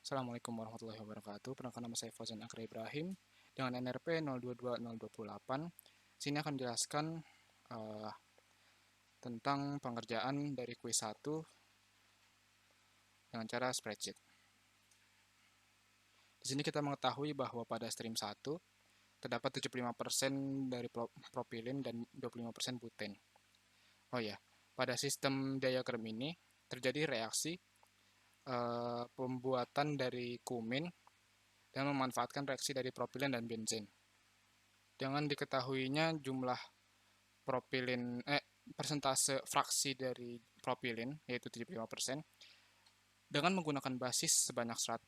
Assalamualaikum warahmatullahi wabarakatuh. Perkenalkan nama saya Fauzan Akra Ibrahim dengan NRP 022028. Sini akan menjelaskan eh, tentang pengerjaan dari kuis 1 dengan cara spreadsheet. Di sini kita mengetahui bahwa pada stream 1 terdapat 75% dari propilin dan 25% buten. Oh ya, pada sistem diagram ini terjadi reaksi pembuatan dari kumin dan memanfaatkan reaksi dari propilin dan benzen. Dengan diketahuinya jumlah propilin persentase fraksi dari propilin yaitu 75%, dengan menggunakan basis sebanyak 100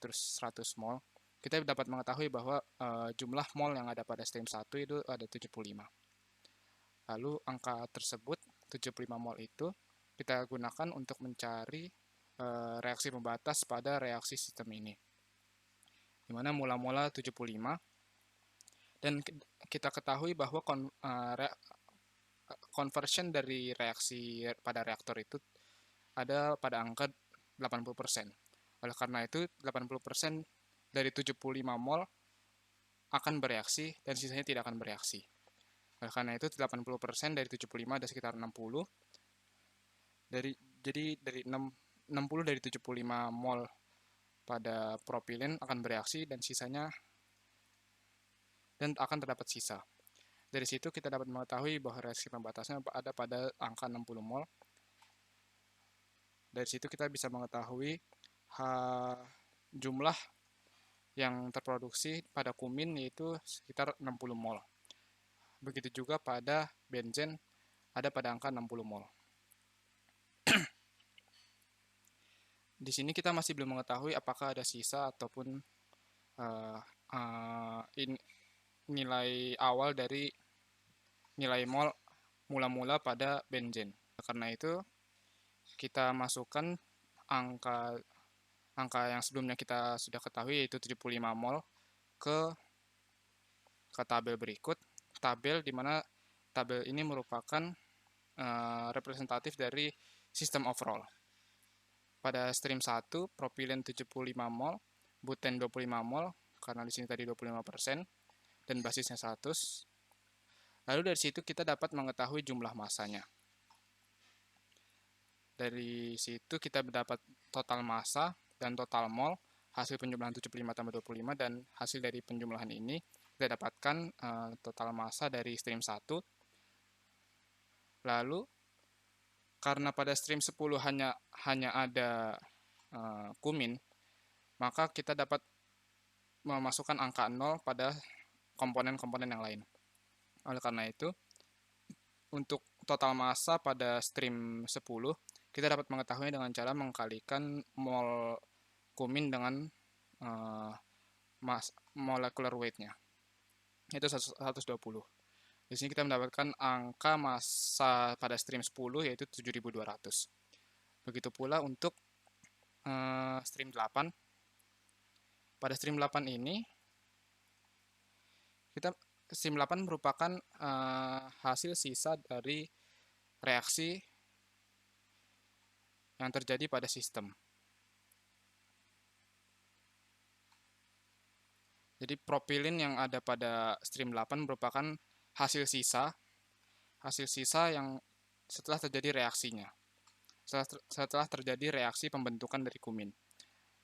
mol, kita dapat mengetahui bahwa jumlah mol yang ada pada stream 1 itu ada 75. Lalu angka tersebut 75 mol itu kita gunakan untuk mencari reaksi pembatas pada reaksi sistem ini, di mana mula-mula 75, dan kita ketahui bahwa conversion dari reaksi pada reaktor itu ada pada angka 80%. Oleh karena itu, 80% dari 75 mol akan bereaksi dan sisanya tidak akan bereaksi. Oleh karena itu, 80% dari 75 ada sekitar 60. Jadi dari 60 dari 75 mol pada propilin akan bereaksi dan sisanya dan akan terdapat sisa. Dari situ kita dapat mengetahui bahwa reaksi pembatasnya ada pada angka 60 mol. Dari situ kita bisa mengetahui jumlah yang terproduksi pada kumin yaitu sekitar 60 mol. Begitu juga pada benzen ada pada angka 60 mol. Di sini kita masih belum mengetahui apakah ada sisa ataupun nilai awal dari nilai mol mula-mula pada benzen. Karena itu kita masukkan angka yang sebelumnya kita sudah ketahui yaitu 75 mol ke tabel berikut. Tabel di mana tabel ini merupakan representatif dari sistem overall. Pada stream 1, propilin 75 mol, buten 25 mol, karena di sini tadi 25%, dan basisnya 100. Lalu dari situ kita dapat mengetahui jumlah massanya. Dari situ kita mendapat total massa dan total mol, hasil penjumlahan 75 tambah 25, dan hasil dari penjumlahan ini kita dapatkan total massa dari stream 1. Lalu karena pada stream 10 hanya ada kumin, maka kita dapat memasukkan angka 0 pada komponen-komponen yang lain. Oleh karena itu, untuk total massa pada stream 10, kita dapat mengetahuinya dengan cara mengkalikan mol kumin dengan molecular weight-nya, yaitu 120. Di sini kita mendapatkan angka massa pada stream 10 yaitu 7.200. Begitu pula untuk stream 8. Pada stream 8 ini stream 8 merupakan hasil sisa dari reaksi yang terjadi pada sistem. Jadi propilin yang ada pada stream 8 merupakan hasil sisa yang setelah terjadi reaksinya. Setelah terjadi reaksi pembentukan dari kumin.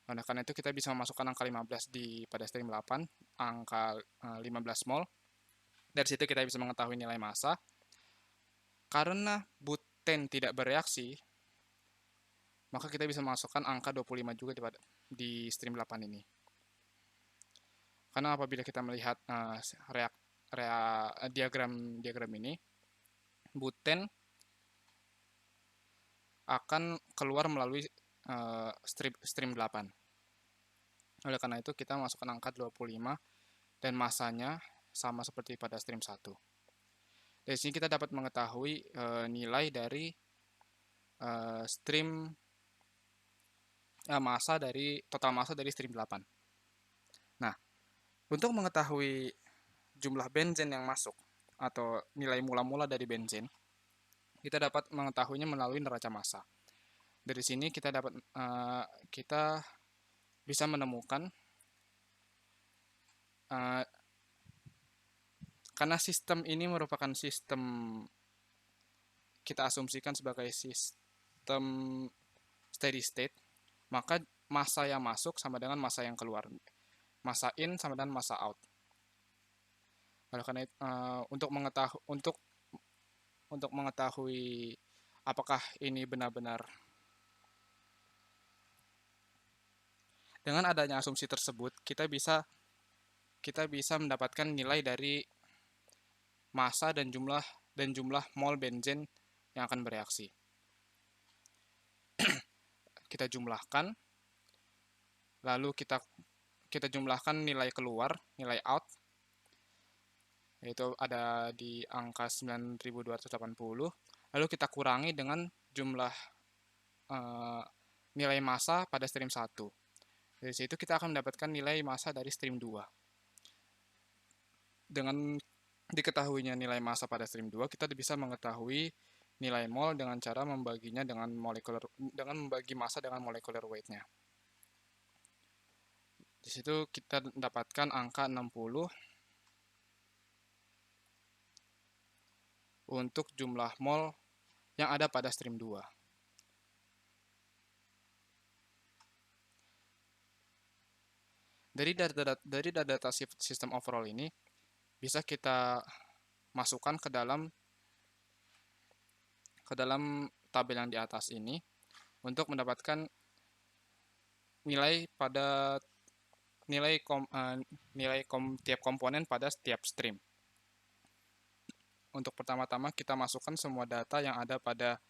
Oleh karena itu kita bisa memasukkan angka 15 pada stream 8, angka 15 mol. Dari situ kita bisa mengetahui nilai massa. Karena buten tidak bereaksi, maka kita bisa memasukkan angka 25 juga di stream 8 ini. Karena apabila kita melihat diagram ini, buten akan keluar melalui stream 8. Oleh karena itu kita masukkan angka 25 dan massanya sama seperti pada stream 1. Dari sini kita dapat mengetahui nilai dari total massa dari stream 8. Nah, untuk mengetahui jumlah benzen yang masuk atau nilai mula-mula dari benzen, kita dapat mengetahuinya melalui neraca massa. Dari sini kita bisa menemukan karena sistem ini merupakan sistem kita asumsikan sebagai sistem steady state, maka massa yang masuk sama dengan massa yang keluar. Massa in sama dengan massa out. Oleh karena itu, untuk mengetahui apakah ini benar-benar dengan adanya asumsi tersebut, kita bisa mendapatkan nilai dari massa dan jumlah mol benzen yang akan bereaksi. Kita jumlahkan, lalu kita jumlahkan nilai keluar, nilai out, yaitu ada di angka 9.280. Lalu kita kurangi dengan jumlah nilai massa pada stream 1. Dari situ kita akan mendapatkan nilai massa dari stream 2. Dengan diketahuinya nilai massa pada stream 2, kita bisa mengetahui nilai mol dengan cara membaginya dengan membagi massa dengan molecular weight-nya. Di situ kita mendapatkan angka 60 untuk jumlah mol yang ada pada stream 2. Dari data sistem overall ini bisa kita masukkan ke dalam tabel yang di atas ini untuk mendapatkan nilai tiap komponen pada setiap stream. Untuk pertama-tama kita masukkan semua data yang ada pada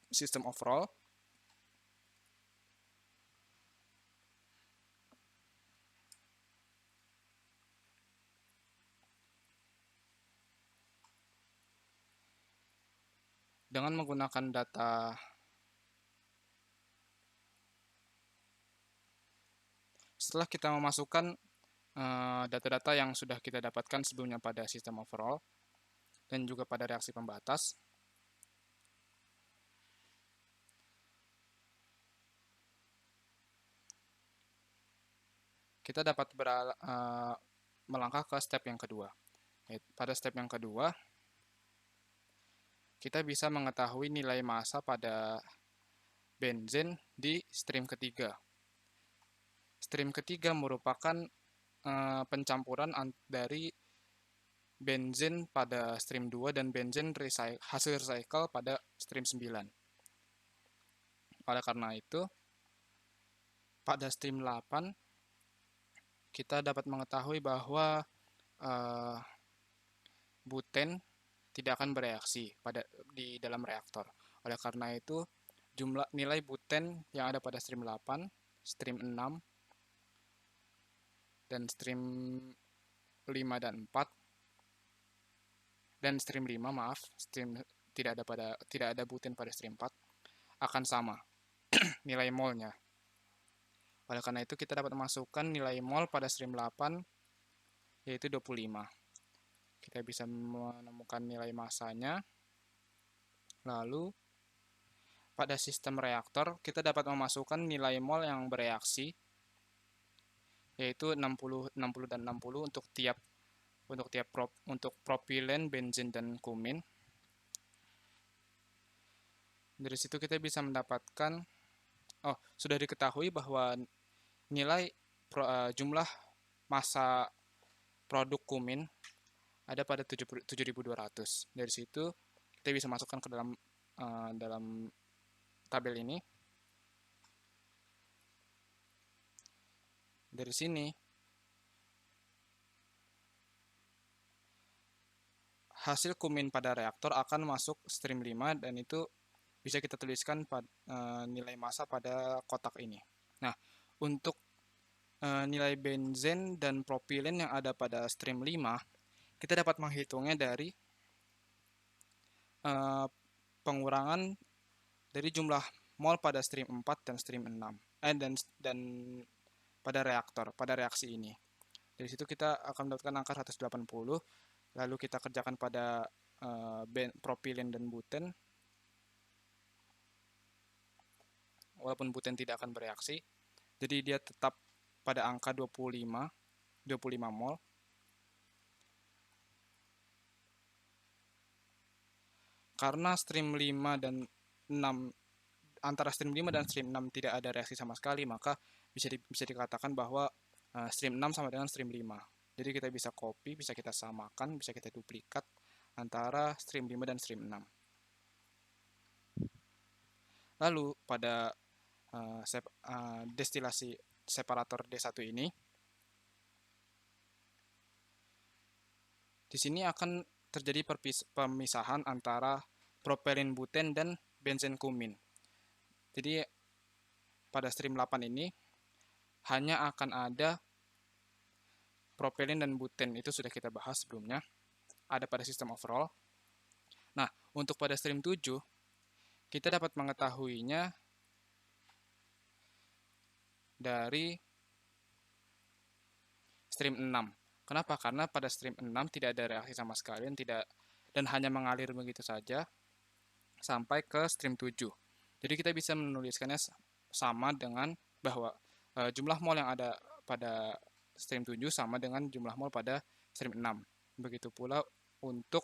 sistem overall. Dengan menggunakan data setelah kita memasukkan data-data yang sudah kita dapatkan sebelumnya pada sistem overall dan juga pada reaksi pembatas, kita dapat melangkah ke step yang kedua. Pada step yang kedua, kita bisa mengetahui nilai massa pada benzen di stream ketiga. Stream ketiga merupakan pencampuran dari benzen pada stream 2 dan benzen hasil recycle pada stream 9. Oleh karena itu, pada stream 8, kita dapat mengetahui bahwa buten tidak akan bereaksi di dalam reaktor. Oleh karena itu, nilai buten yang ada pada stream 8, stream 6, dan stream 5 dan 4, dan stream 5, tidak ada buten pada stream 4, akan sama nilai molnya. Oleh karena itu, kita dapat memasukkan nilai mol pada stream 8, yaitu 25. Kita bisa menemukan nilai massanya. Lalu, pada sistem reaktor, kita dapat memasukkan nilai mol yang bereaksi, yaitu 60 dan 60 untuk propilen, benzen, dan kumin. Dari situ kita bisa mendapatkan, sudah diketahui bahwa nilai jumlah massa produk kumin ada pada 7.200. Dari situ kita bisa masukkan ke dalam tabel ini. Dari sini hasil kumin pada reaktor akan masuk stream 5 dan itu bisa kita tuliskan nilai massa pada kotak ini. Nah, untuk nilai benzen dan propilen yang ada pada stream 5, kita dapat menghitungnya dari pengurangan dari jumlah mol pada stream 4 dan stream 6 dan pada reaksi ini. Dari situ kita akan mendapatkan angka 180, lalu kita kerjakan pada propilen dan buten. Walaupun buten tidak akan bereaksi, Jadi dia tetap pada angka 25 mol. Karena stream 5 dan 6, antara stream 5 dan stream 6 tidak ada reaksi sama sekali, maka bisa dikatakan bahwa stream 6 sama dengan stream 5. Jadi kita bisa copy, bisa kita samakan, bisa kita duplikat antara stream 5 dan stream 6. Lalu pada destilasi separator D1 ini, di sini akan terjadi pemisahan antara propelin buten dan benzen kumin. Jadi pada stream 8 ini hanya akan ada propelin dan buten, itu sudah kita bahas sebelumnya, ada pada sistem overall. Nah, untuk pada stream 7, kita dapat mengetahuinya dari stream 6. Kenapa? Karena pada stream 6 tidak ada reaksi sama sekali dan hanya mengalir begitu saja sampai ke stream 7. Jadi kita bisa menuliskannya sama dengan bahwa jumlah mol yang ada pada stream 7 sama dengan jumlah mol pada stream 6. Begitu pula untuk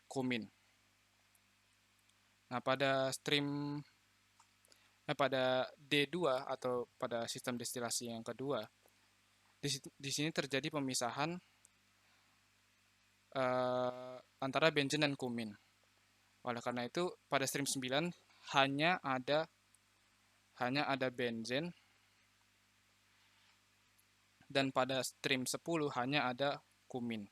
kumin. Nah, pada D2 atau pada sistem destilasi yang kedua, di sini terjadi pemisahan antara benzen dan kumin. Oleh karena itu, pada stream 9 hanya ada benzen, dan pada stream 10 hanya ada kumin.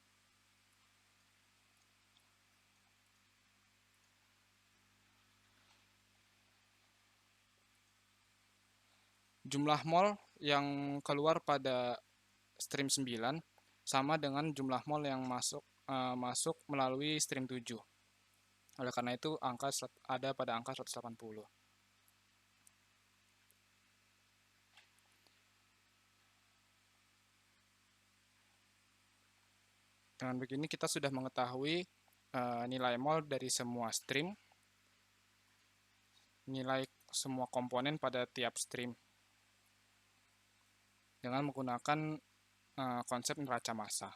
Jumlah mol yang keluar pada stream 9 sama dengan jumlah mol yang masuk melalui stream 7. Oleh karena itu, ada pada angka 180. Dengan begini kita sudah mengetahui nilai mol dari semua stream, nilai semua komponen pada tiap stream dengan menggunakan konsep neraca massa.